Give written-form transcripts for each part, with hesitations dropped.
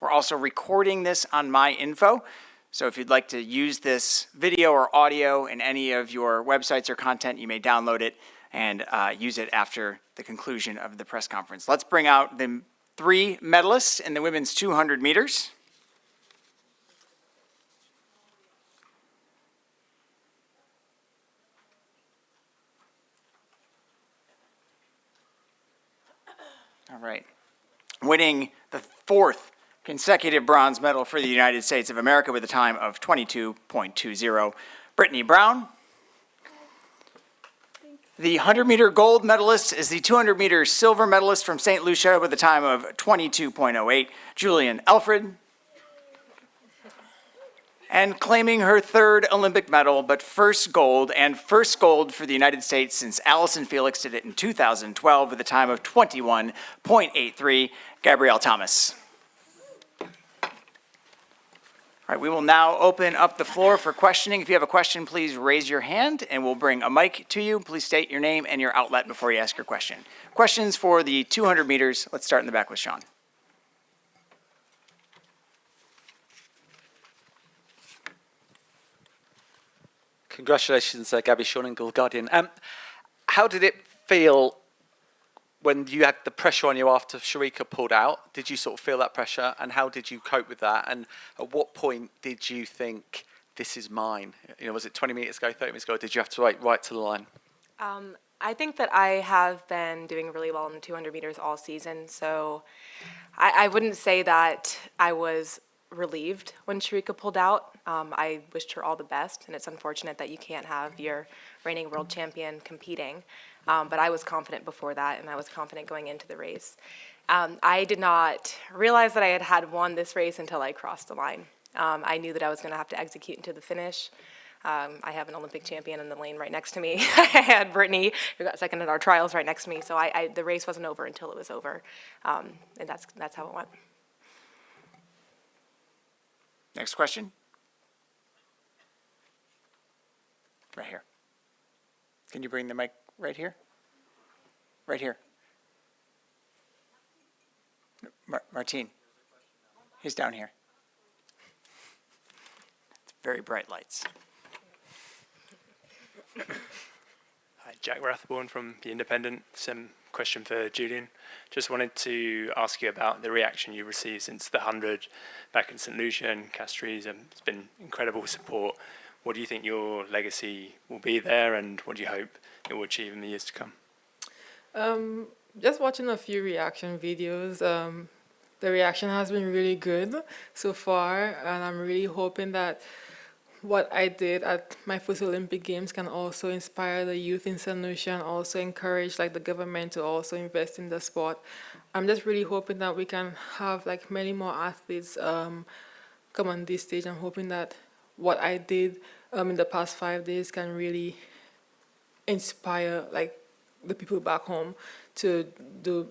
We're also recording this on My Info. So if you'd like to use this video or audio in any of your websites or content, you may download it and use it after the conclusion of the press conference. Let's bring out the 3 medalists in the women's 200 meters. All right. Winning the 4th consecutive bronze medal for the United States of America with a time of 22.20, Brittany BROWN. The 100-meter gold medalist is the 200-meter silver medalist from St. Lucia with a time of 22.08, Julien ALFRED. And claiming her 3rd Olympic medal, but first gold for the United States since Allison Felix did it in 2012 with a time of 21.83, Gabrielle THOMAS. All right, we will now open up the floor for questioning. If you have a question, please raise your hand and we'll bring a mic to you. Please state your name and your outlet before you ask your question. Questions for the 200 meters. Let's start in the back with Sean. Congratulations, Gabby, Sean and Guardian. How did it feel when you had the pressure on you after Sharika pulled out? Did you sort of feel that pressure, and how did you cope with that? And at what point did you think, this is mine? You know, was it 20 meters ago, 30 minutes ago, or did you have to wait right to the line? I think that I have been doing really well in the 200 meters all season, so I wouldn't say that I was relieved when Sharika pulled out. I wished her all the best, and it's unfortunate that you can't have your reigning world champion competing. But I was confident before that, and I was confident going into the race. I did not realize that I had won this race until I crossed the line. I knew that I was going to have to execute into the finish. I have an Olympic champion in the lane right next to me. I had Brittany, who got second at our trials, right next to me. So the race wasn't over until it was over, and that's how it went. Next question. Right here. Can you bring the mic right here? Right here. Martine. He's down here. It's very bright lights. Hi, Jack Rathborne from The Independent. Some question for Julien. Just wanted to ask you about the reaction you received since the 100 back in St. Lucia and Castries. It's been incredible support. What do you think your legacy will be there, and what do you hope it will achieve in the years to come? Just watching a few reaction videos, the reaction has been really good so far, and I'm really hoping that what I did at my first Olympic Games can also inspire the youth in St. Lucia and also encourage the government to also invest in the sport. I'm just really hoping that we can have many more athletes come on this stage. I'm hoping that what I did in the past 5 days can really inspire the people back home to do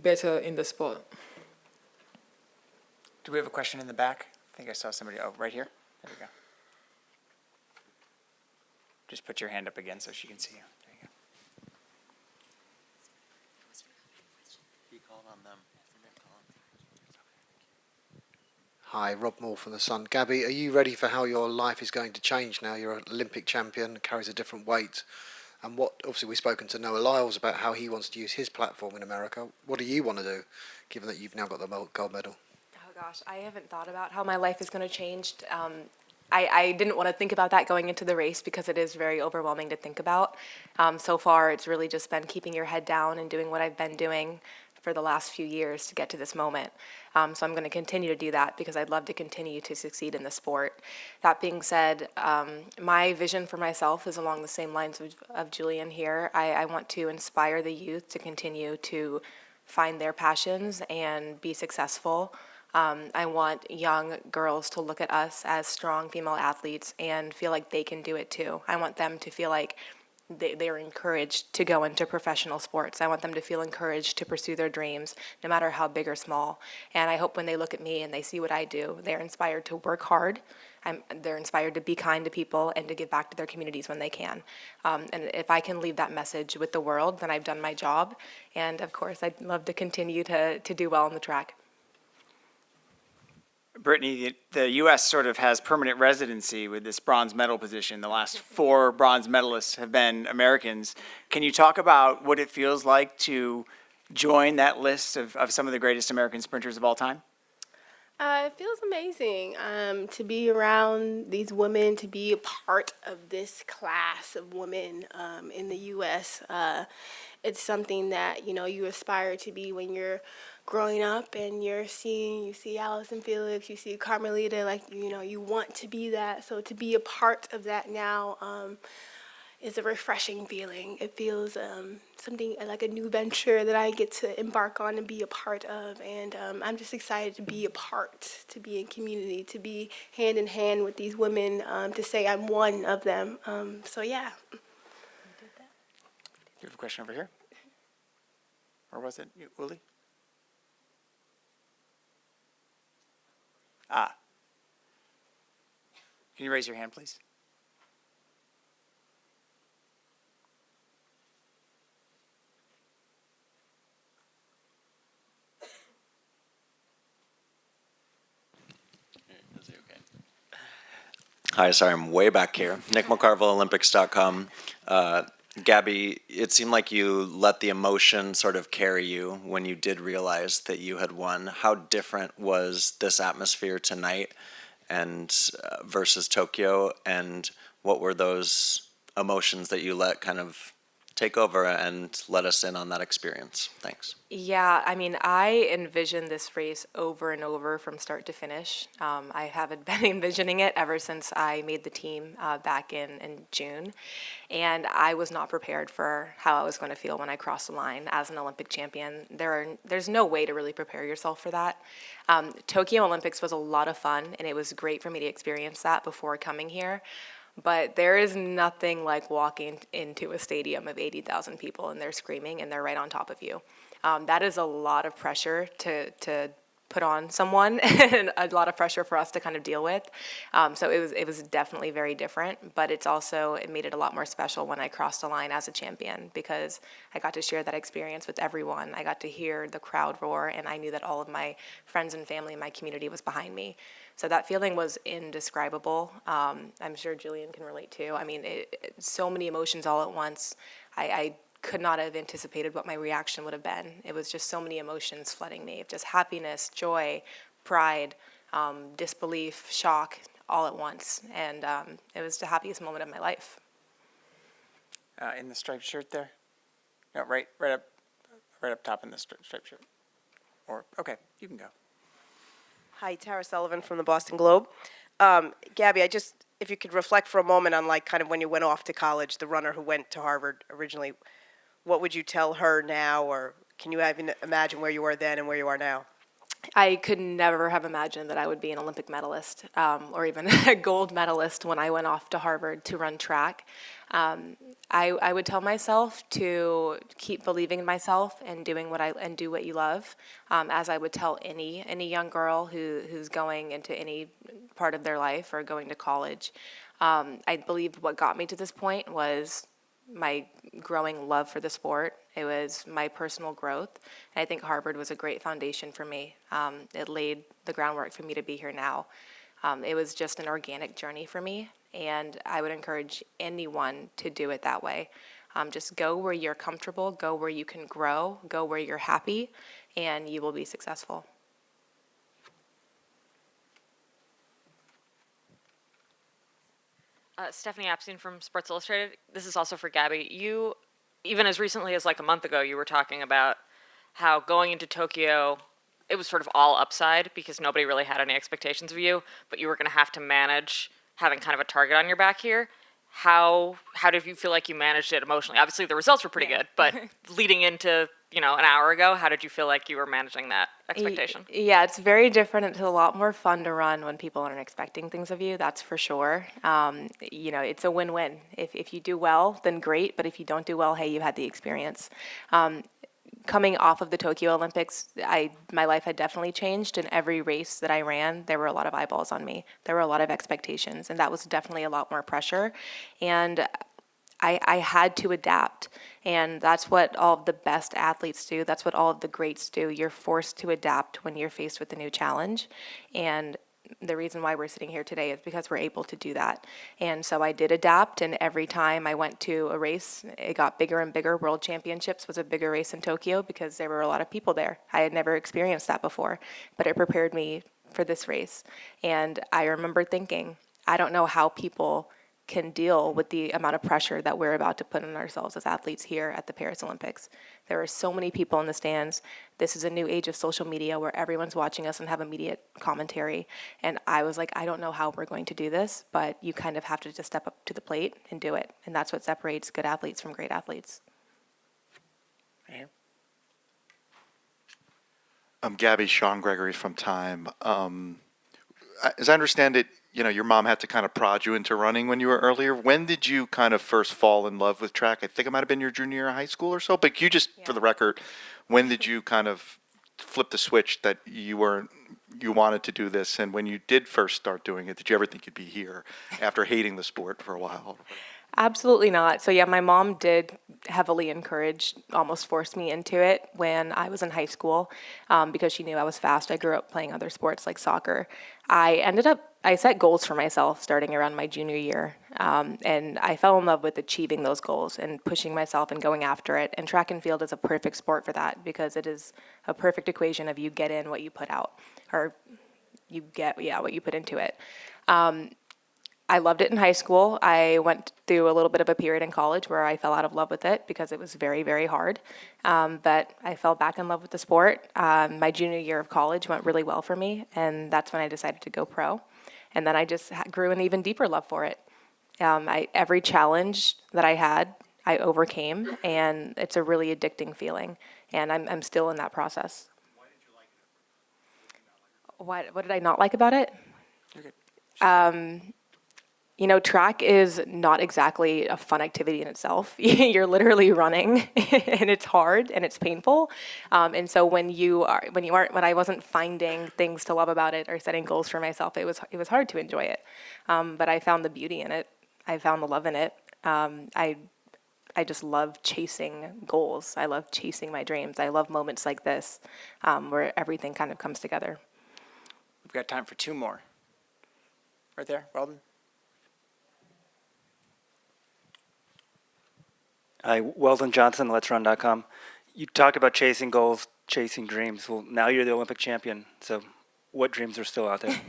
better in the sport. Do we have a question in the back? I think I saw somebody. Oh, right here. There we go. Just put your hand up again so she can see you. There you go. You call on them. Hi, Rob Moore from The Sun. Gabby, are you ready for how your life is going to change now? You're an Olympic champion, carries a different weight. And obviously we've spoken to Noah Lyles about how he wants to use his platform in America. What do you want to do, given that you've now got the gold medal? Oh gosh, I haven't thought about how my life is going to change. I didn't want to think about that going into the race because it is very overwhelming to think about. So far, it's really just been keeping your head down and doing what I've been doing for the last few years to get to this moment. So I'm going to continue to do that because I'd love to continue to succeed in the sport. That being said, my vision for myself is along the same lines of Julien here. I want to inspire the youth to continue to find their passions and be successful. I want young girls to look at us as strong female athletes and feel like they can do it too. I want them to feel like they're encouraged to go into professional sports. I want them to feel encouraged to pursue their dreams, no matter how big or small. And I hope when they look at me and they see what I do, they're inspired to work hard. They're inspired to be kind to people and to give back to their communities when they can. And if I can leave that message with the world, then I've done my job. And of course, I'd love to continue to do well on the track. Brittany, the U.S. sort of has permanent residency with this bronze medal position. The last 4 bronze medalists have been Americans. Can you talk about what it feels like to join that list of some of the greatest American sprinters of all time? It feels amazing to be around these women, to be a part of this class of women in the U.S. It's something that, you aspire to be when you're growing up and you see Allison Felix, you see Carmelita, you want to be that. So to be a part of that now is a refreshing feeling. It feels something like a new venture that I get to embark on and be a part of. And I'm just excited to be a part, to be in community, to be hand in hand with these women, to say I'm one of them. So yeah. You have a question over here? Or was it Uli? Can you raise your hand, please? Hi, sorry, I'm way back here. Nick McCarville, Olympics.com. Gabby, it seemed like you let the emotion sort of carry you when you did realize that you had won. How different was this atmosphere tonight and versus Tokyo? And what were those emotions that you let kind of take over and let us in on that experience? Thanks. Yeah, I mean, I envisioned this race over and over from start to finish. I haven't been envisioning it ever since I made the team back in June. And I was not prepared for how I was going to feel when I crossed the line as an Olympic champion. There's no way to really prepare yourself for that. Tokyo Olympics was a lot of fun, and it was great for me to experience that before coming here. But there is nothing like walking into a stadium of 80,000 people and they're screaming and they're right on top of you. That is a lot of pressure to put on someone and a lot of pressure for us to kind of deal with. So it was definitely very different, but it made it a lot more special when I crossed the line as a champion because I got to share that experience with everyone. I got to hear the crowd roar and I knew that all of my friends and family in my community was behind me. So that feeling was indescribable. I'm sure Julien can relate too. I mean, so many emotions all at once. I could not have anticipated what my reaction would have been. It was just so many emotions flooding me, just happiness, joy, pride, disbelief, shock, all at once. And it was the happiest moment of my life. In the striped shirt there? No, right up top in the striped shirt. Okay, you can go. Hi, Tara Sullivan from the Boston Globe. Gabby, if you could reflect for a moment on kind of when you went off to college, the runner who went to Harvard originally, what would you tell her now, or can you even imagine where you were then and where you are now? I could never have imagined that I would be an Olympic medalist or even a gold medalist when I went off to Harvard to run track. I would tell myself to keep believing in myself and do what you love, as I would tell any young girl who's going into any part of their life or going to college. I believe what got me to this point was my growing love for the sport. It was my personal growth. And I think Harvard was a great foundation for me. It laid the groundwork for me to be here now. It was just an organic journey for me, and I would encourage anyone to do it that way. Just go where you're comfortable, go where you can grow, go where you're happy, and you will be successful. Stephanie Apstein from Sports Illustrated. This is also for Gabby. You, even as recently as like a month ago, you were talking about how going into Tokyo, it was sort of all upside because nobody really had any expectations of you, but you were going to have to manage having kind of a target on your back here. How did you feel like you managed it emotionally? Obviously, the results were pretty good, but leading into an hour ago, how did you feel like you were managing that expectation? Yeah, it's very different. It's a lot more fun to run when people aren't expecting things of you, that's for sure. It's a win-win. If you do well, then great, but if you don't do well, hey, you had the experience. Coming off of the Tokyo Olympics, my life had definitely changed. In every race that I ran, there were a lot of eyeballs on me. There were a lot of expectations, and that was definitely a lot more pressure. And I had to adapt, and that's what all of the best athletes do. That's what all of the greats do. You're forced to adapt when you're faced with a new challenge, and the reason why we're sitting here today is because we're able to do that. And so I did adapt, and every time I went to a race, it got bigger and bigger. World Championships was a bigger race in Tokyo because there were a lot of people there. I had never experienced that before, but it prepared me for this race. And I remember thinking, I don't know how people can deal with the amount of pressure that we're about to put on ourselves as athletes here at the Paris Olympics. There are so many people in the stands. This is a new age of social media where everyone's watching us and have immediate commentary. And I was like, I don't know how we're going to do this, but you kind of have to just step up to the plate and do it. And that's what separates good athletes from great athletes. Gabby, Sean Gregory from Time. As I understand it, your mom had to kind of prod you into running when you were earlier. When did you kind of first fall in love with track? I think it might have been your junior year of high school or so, but you just, for the record, when did you kind of flip the switch that you wanted to do this? And when you did first start doing it, did you ever think you'd be here after hating the sport for a while? Absolutely not. So yeah, my mom did heavily encourage, almost force me into it when I was in high school because she knew I was fast. I grew up playing other sports like soccer. I set goals for myself starting around my junior year, and I fell in love with achieving those goals and pushing myself and going after it. And track and field is a perfect sport for that because it is a perfect equation of you get in what you put out, or you get, what you put into it. I loved it in high school. I went through a little bit of a period in college where I fell out of love with it because it was very, very hard. But I fell back in love with the sport. My junior year of college went really well for me, and that's when I decided to go pro. And then I just grew an even deeper love for it. Every challenge that I had, I overcame, and it's a really addicting feeling. And I'm still in that process. Why did you like it? What did I not like about it? Track is not exactly a fun activity in itself. You're literally running, and it's hard and it's painful. And so when I wasn't finding things to love about it or setting goals for myself, it was hard to enjoy it. But I found the beauty in it. I found the love in it. I just love chasing goals. I love chasing my dreams. I love moments like this where everything kind of comes together. We've got time for two more. Right there, Weldon. Hi, Weldon Johnson, Let'sRun.com. You talk about chasing goals, chasing dreams. Well, now you're the Olympic champion. So what dreams are still out there?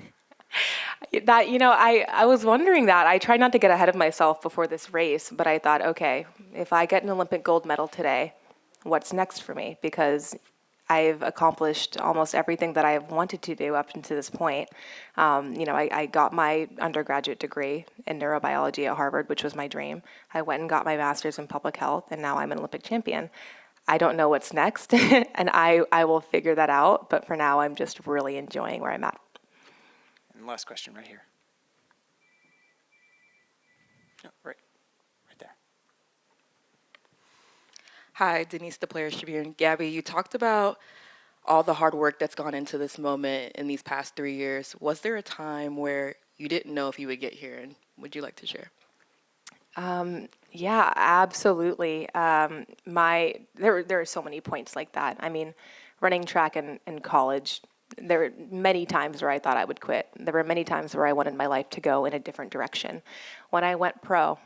I was wondering that. I tried not to get ahead of myself before this race, but I thought, okay, if I get an Olympic gold medal today, what's next for me? Because I've accomplished almost everything that I've wanted to do up until this point. I got my undergraduate degree in neurobiology at Harvard, which was my dream. I went and got my master's in public health, and now I'm an Olympic champion. I don't know what's next, and I will figure that out, but for now, I'm just really enjoying where I'm at. And last question right here. Oh, right there. Hi, Denise, the Players Tribune. Gabby, you talked about all the hard work that's gone into this moment in these past 3 years. Was there a time where you didn't know if you would get here, and would you like to share? Yeah, absolutely. There are so many points like that. I mean, running track in college, there were many times where I thought I would quit. There were many times where I wanted my life to go in a different direction. When I went pro,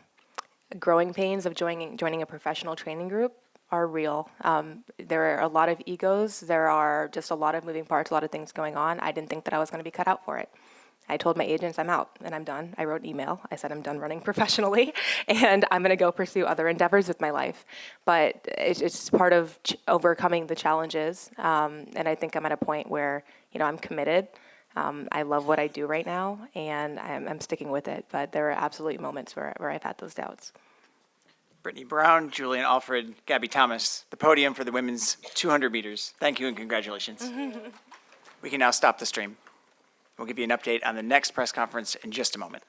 growing pains of joining a professional training group are real. There are a lot of egos. There are just a lot of moving parts, a lot of things going on. I didn't think that I was going to be cut out for it. I told my agents I'm out and I'm done. I wrote an email. I said I'm done running professionally and I'm going to go pursue other endeavors with my life. But it's part of overcoming the challenges. And I think I'm at a point where, I'm committed. I love what I do right now and I'm sticking with it. But there are absolutely moments where I've had those doubts. Brittany BROWN, Julien ALFRED, Gabby THOMAS, the podium for the women's 200 meters. Thank you and congratulations. We can now stop the stream. We'll give you an update on the next press conference in just a moment.